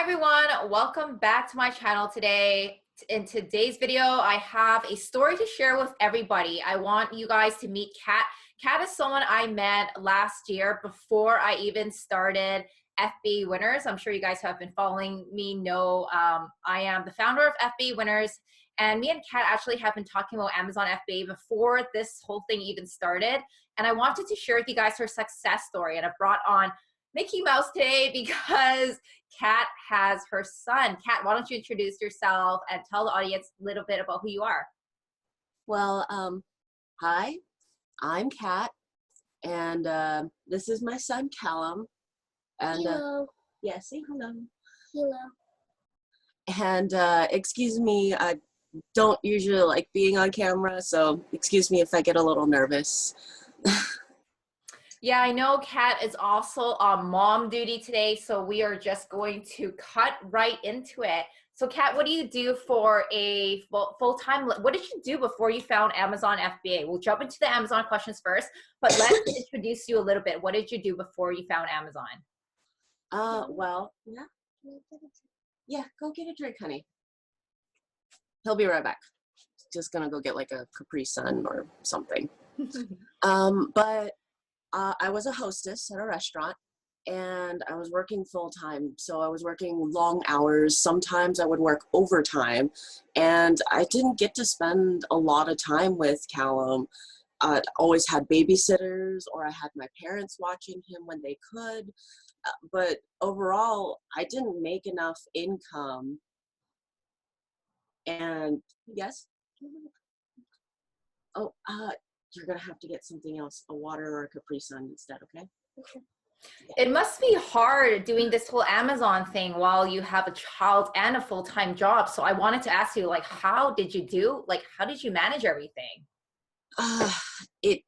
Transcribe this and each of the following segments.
everyone, welcome back to my channel today. In today's video, I have a story to share with everybody. I want you guys to meet Kat. Kat is someone I met last year before I even started FBA Winners. I'm sure you guys who have been following me know I am the founder of FBA Winners, and me and Kat actually have been talking about Amazon FBA before this whole thing even started. And I wanted to share with you guys her success story, and I brought on Mickey Mouse today because Kat has her son. Kat, why don't you introduce yourself and tell the audience a little bit about who you are? Well, hi, I'm Kat, and this is my son, Callum. And Hello. yeah, say hello. Hello. And excuse me, I don't usually like being on camera, so excuse me if I get a little nervous. Yeah, I know Kat is also on mom duty today, so we are just going to cut right into it. So Kat, what do you do for a full-time? What did you do before you found Amazon FBA? We'll jump into the Amazon questions first, but let's introduce you a little bit. What did you do before you found Amazon? Well, yeah, go get a drink, honey. He'll be right back. Just gonna go get like a Capri Sun or something. But I was a hostess at a restaurant, and I was working full time. So I was working long hours. Sometimes I would work overtime, and I didn't get to spend a lot of time with Callum. I always had babysitters, or I had my parents watching him when they could. But overall, I didn't make enough income. And yes? Oh, you're gonna have to get something else, a water or a Capri Sun instead, okay? Okay. It must be hard doing this whole Amazon thing while you have a child and a full-time job. So I wanted to ask you, like, how did you manage everything? It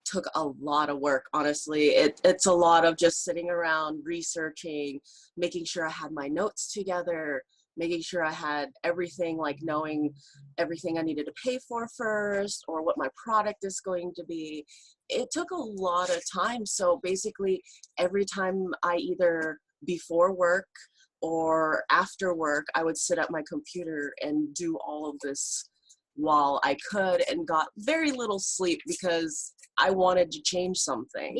took a lot of work, honestly. It's a lot of just sitting around researching, making sure I had my notes together, making sure I had everything, like knowing everything I needed to pay for first or what my product is going to be. It took a lot of time. So basically every time I either before work or after work, I would sit at my computer and do all of this while I could, and got very little sleep because I wanted to change something.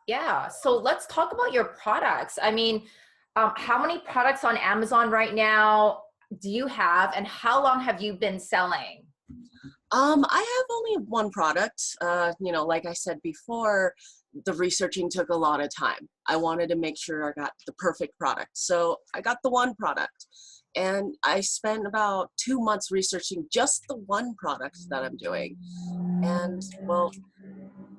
Yeah. So let's talk about your products. I mean, how many products on Amazon right now do you have, and how long have you been selling? I have only one product. Like I said before, the researching took a lot of time. I wanted to make sure I got the perfect product. So I got the one product. And I spent about 2 months researching just the one product that I'm doing. And well,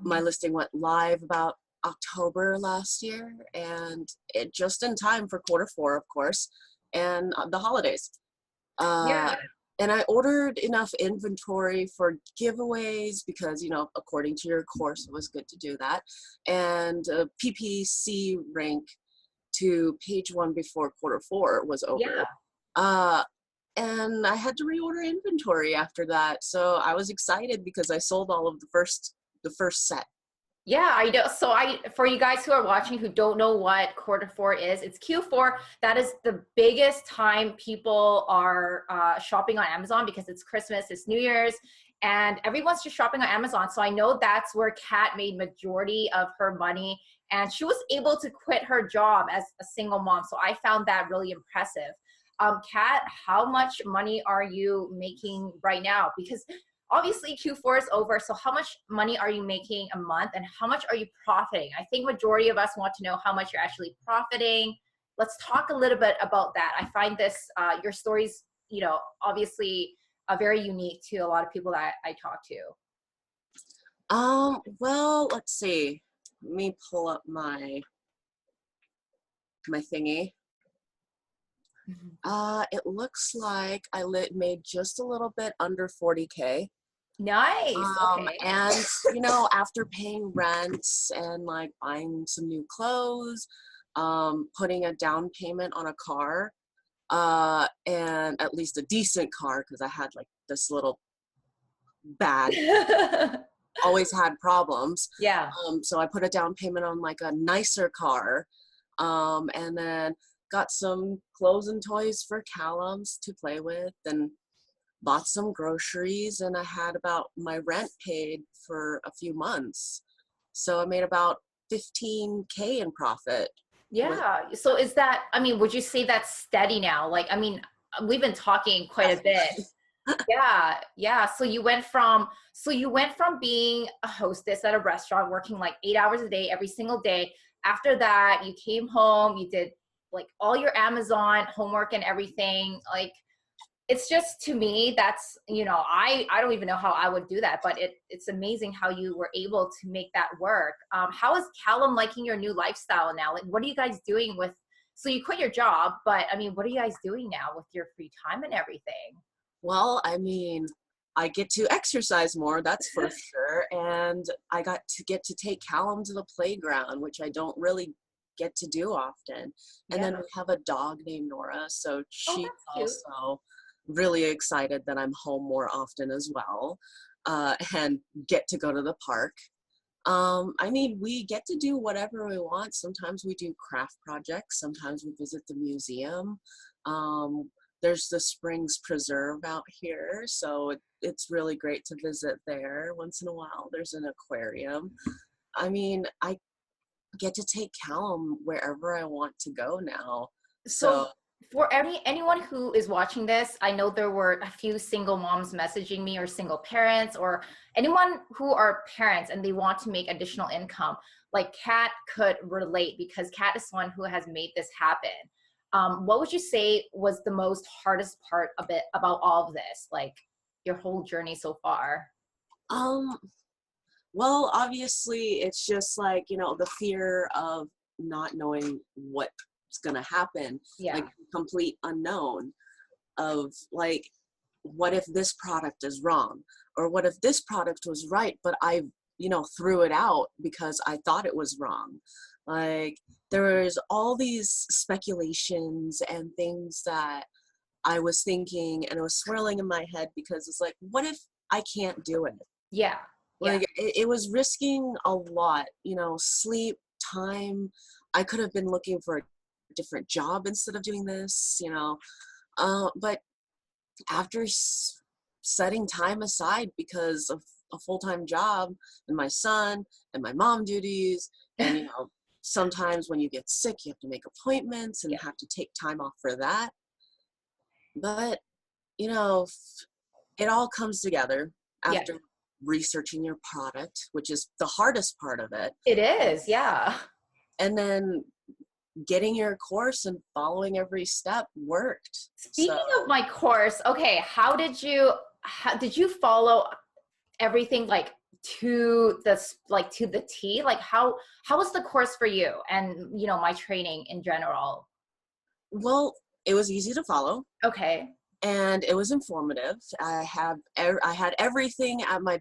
my listing went live about October last year, and it just in time for Q4, of course, and the holidays. Yeah. And I ordered enough inventory for giveaways because, according to your course, it was good to do that. And PPC rank to page 1 before Q4 was over. Yeah. And I had to reorder inventory after that. So I was excited because I sold all of the first set. Yeah, I know. So for you guys who are watching who don't know what Q4 is, it's Q4. That is the biggest time people are shopping on Amazon because it's Christmas, it's New Year's, and everyone's just shopping on Amazon. So I know that's where Kat made majority of her money, and she was able to quit her job as a single mom. So I found that really impressive. Kat, how much money are you making right now? Because obviously Q4 is over, so how much money are you making a month, and how much are you profiting? I think majority of us want to know how much you're actually profiting. Let's talk a little bit about that. I find this, your stories, obviously very unique to a lot of people that I talk to. Well, let's see. Let me pull up my thingy. It looks like I made just a little bit under 40K. Nice. Okay. And after paying rents and like buying some new clothes, putting a down payment on a car, and at least a decent car, because I had like this little bad, always had problems. Yeah. So I put a down payment on like a nicer car, and then got some clothes and toys for Callum's to play with, and bought some groceries, and I had about my rent paid for a few months. So I made about 15K in profit. Yeah. So is that, I mean, would you say that's steady now? Like, I mean, we've been talking quite a bit. Yeah, yeah. So you went from being a hostess at a restaurant, working like 8 hours a day, every single day. After that, you came home, you did like all your Amazon homework and everything. Like, it's just, to me, that's, I don't even know how I would do that, but it's amazing how you were able to make that work. How is Callum liking your new lifestyle now? Like, what are you guys doing with, so you quit your job, but I mean, what are you guys doing now with your free time and everything? Well, I mean, I get to exercise more, that's for sure. And I got to take Callum to the playground, which I don't really get to do often. And then Yeah. we have a dog named Nora, so Oh, she's that's cute. also really excited that I'm home more often as well, and get to go to the park. I mean, we get to do whatever we want. Sometimes we do craft projects. Sometimes we visit the museum. Um, there's the Springs Preserve out here, so it's really great to visit there once in a while. There's an aquarium. I mean, I get to take Callum wherever I want to go now. So So, for anyone who is watching this, I know there were a few single moms messaging me, or single parents, or anyone who are parents and they want to make additional income. Like, Kat could relate because Kat is one who has made this happen. What would you say was the most hardest part of it, about all of this, like your whole journey so far? um, well, obviously, it's just like, the fear of not knowing what's going to happen, Yeah. like complete unknown of like, what if this product is wrong? Or what if this product was right, but I, threw it out because I thought it was wrong? Like, there was all these speculations and things that I was thinking, and it was swirling in my head because it's like, what if I can't do it? Yeah. Yeah. Like, it was risking a lot, sleep, time. I could have been looking for a different job instead of doing this, but after setting time aside because of a full-time job and my son and my mom duties, and sometimes when you get sick you have to make appointments and Yeah. have to take time off for that. But you know it all comes together Yeah. after researching your product, which is the hardest part of it, It is. Yeah. and then getting your course and following every step worked. Speaking So of my course, okay, how did you follow everything, like, to the T? Like, how was the course for you, and my training in general? well, it was easy to follow Okay. and it was informative. I had everything at my Yeah.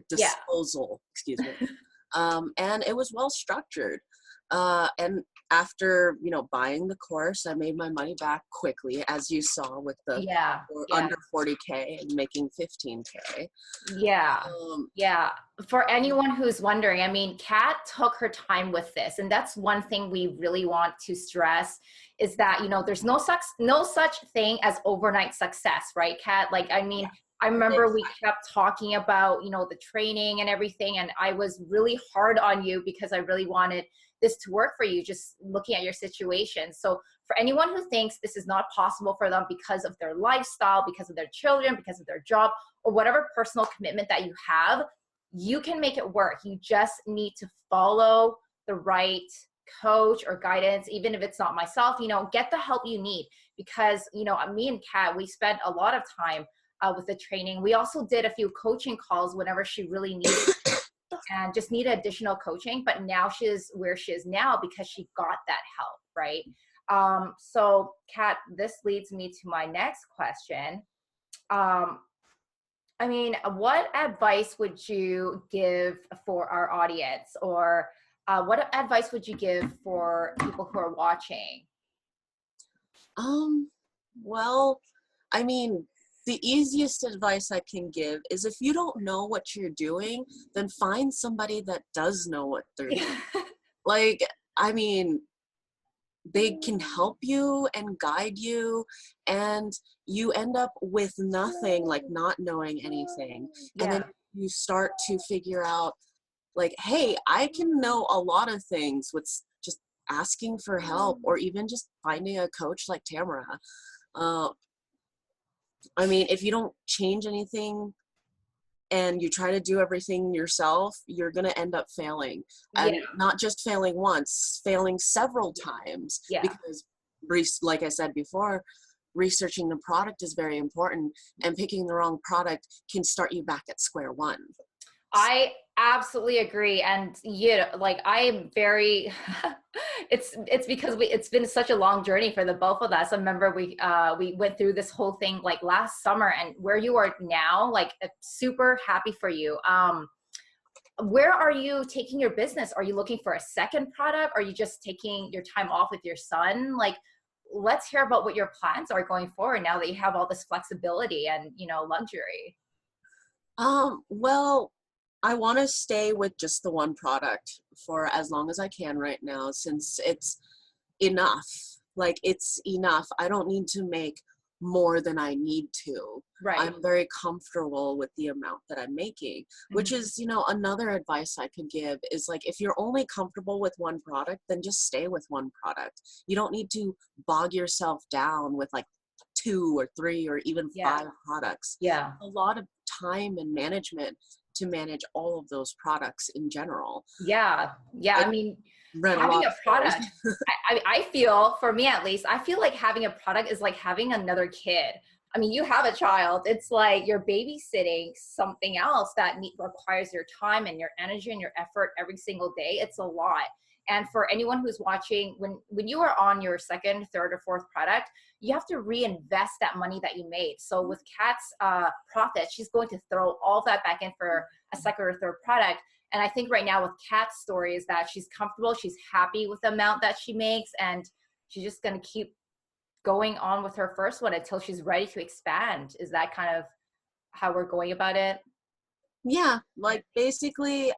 disposal, excuse me. And it was well structured. And after buying the course, I made my money back quickly, as you saw with the Yeah. Yeah. under 40K and making 15K. Yeah. Um, Yeah. For anyone who's wondering, I mean, Kat took her time with this, and that's one thing we really want to stress, is that, there's no such thing as overnight success, right, Kat? Like, I mean, I remember we kept talking about, the training and everything, and I was really hard on you because I really wanted this to work for you, just looking at your situation. So for anyone who thinks this is not possible for them because of their lifestyle, because of their children, because of their job, or whatever personal commitment that you have, you can make it work. You just need to follow the right coach or guidance, even if it's not myself. Get the help you need, because me and Kat, we spent a lot of time with the training. We also did a few coaching calls whenever she really needed and just needed additional coaching, but now she is where she is now because she got that help, right? So Kat, this leads me to my next question. um, I mean, what advice would you give for our audience, or what advice would you give for people who are watching? um, well, I mean, the easiest advice I can give is, if you don't know what you're doing, then find somebody that does know what they're doing. Like, I mean, they can help you and guide you, and you end up with nothing, like not knowing anything. And then Yeah. you start to figure out like, hey, I can know a lot of things with just asking for help, or even just finding a coach like Tamara. Uh, I mean, if you don't change anything and you try to do everything yourself, you're going to end up failing. Yeah. And not just failing once, failing several times. Yeah. Because, like I said before, researching the product is very important, and picking the wrong product can start you back at square one. I absolutely agree. And like I'm very it's because it's been such a long journey for the both of us. I remember we went through this whole thing like last summer, and where you are now, like super happy for you. Where are you taking your business? Are you looking for a second product? Are you just taking your time off with your son? Like, let's hear about what your plans are going forward now that you have all this flexibility and, luxury. Well, I want to stay with just the one product for as long as I can right now, since it's enough. Like, it's enough. I don't need to make more than I need to. Right. I'm very comfortable with the amount that I'm making, which Mhm. is, another advice I could give is like, if you're only comfortable with one product, then just stay with one product. You don't need to bog yourself down with like 2 or 3 or even Yeah. 5 products. Yeah. A lot of time and management to manage all of those products in general. Yeah. Yeah. I mean, Read a having lot a of stories. product, I feel, for me at least, I feel like having a product is like having another kid. I mean, you have a child. It's like you're babysitting something else that requires your time and your energy and your effort every single day. It's a lot. And for anyone who's watching, when you are on your second, third, or fourth product, you have to reinvest that money that you made. So with Kat's profit, she's going to throw all that back in for a second or third product. And I think right now with Kat's story is that she's comfortable, she's happy with the amount that she makes, and she's just going to keep going on with her first one until she's ready to expand. Is that kind of how we're going about it? Yeah, like basically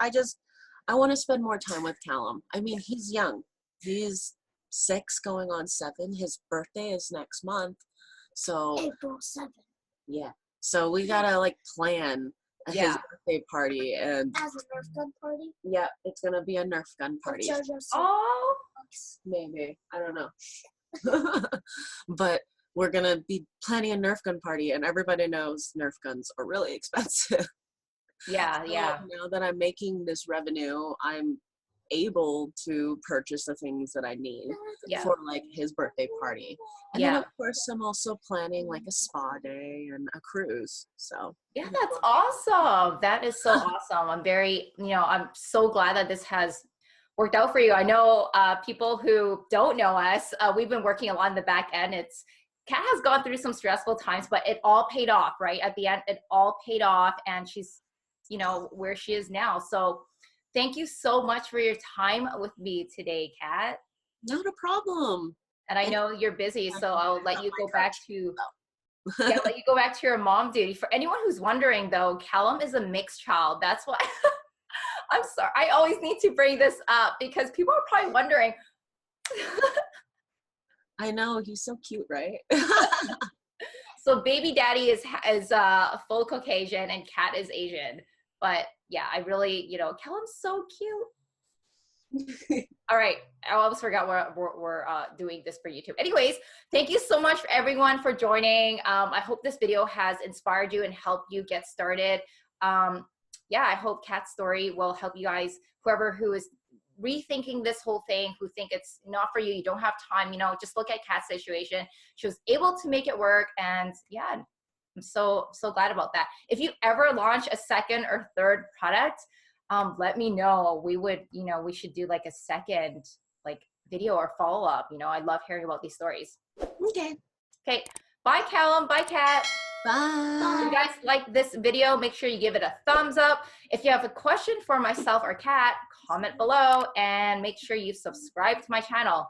I want to spend more time with Callum. I mean, he's young. He's 6 going on 7. His birthday is next month. So April 7th. yeah. So we gotta like plan his Yeah. birthday party, and As a Nerf gun party. yeah, it's gonna be a Nerf gun party. Oh, Maybe. I don't know. But we're gonna be planning a Nerf gun party, and everybody knows Nerf guns are really expensive. yeah, So yeah. now that I'm making this revenue, I'm able to purchase the things that I need Yeah. for like his birthday party. And Yeah. then of course I'm also planning like a spa day and a cruise. So Yeah, that's awesome. That is so awesome. I'm very, I'm so glad that this has worked out for you. I know people who don't know us, we've been working a lot in the back end. Kat has gone through some stressful times, but it all paid off, right? At the end, it all paid off, and she's, where she is now. So thank you so much for your time with me today, Kat. not a problem. And I know you're busy, so I'll let you go back to Yeah. let you go back to your mom duty. For anyone who's wondering, though, Callum is a mixed child. That's why I'm sorry. I always need to bring this up because people are probably wondering. I know, he's so cute, right? So baby daddy is full Caucasian and Kat is Asian. But yeah, I really, Callum's so cute. All right. I almost forgot we're doing this for YouTube. Anyways, thank you so much for everyone for joining. I hope this video has inspired you and helped you get started. Yeah, I hope Kat's story will help you guys, whoever who is rethinking this whole thing, who think it's not for you, you don't have time, just look at Kat's situation. She was able to make it work, and yeah, I'm so glad about that. If you ever launch a second or third product, let me know. We would, we should do like a second like video or follow up. I love hearing about these stories. Okay. Okay. Bye, Callum. Bye, Kat. Bye. If you guys like this video, make sure you give it a thumbs up. If you have a question for myself or Kat, comment below, and make sure you subscribe to my channel.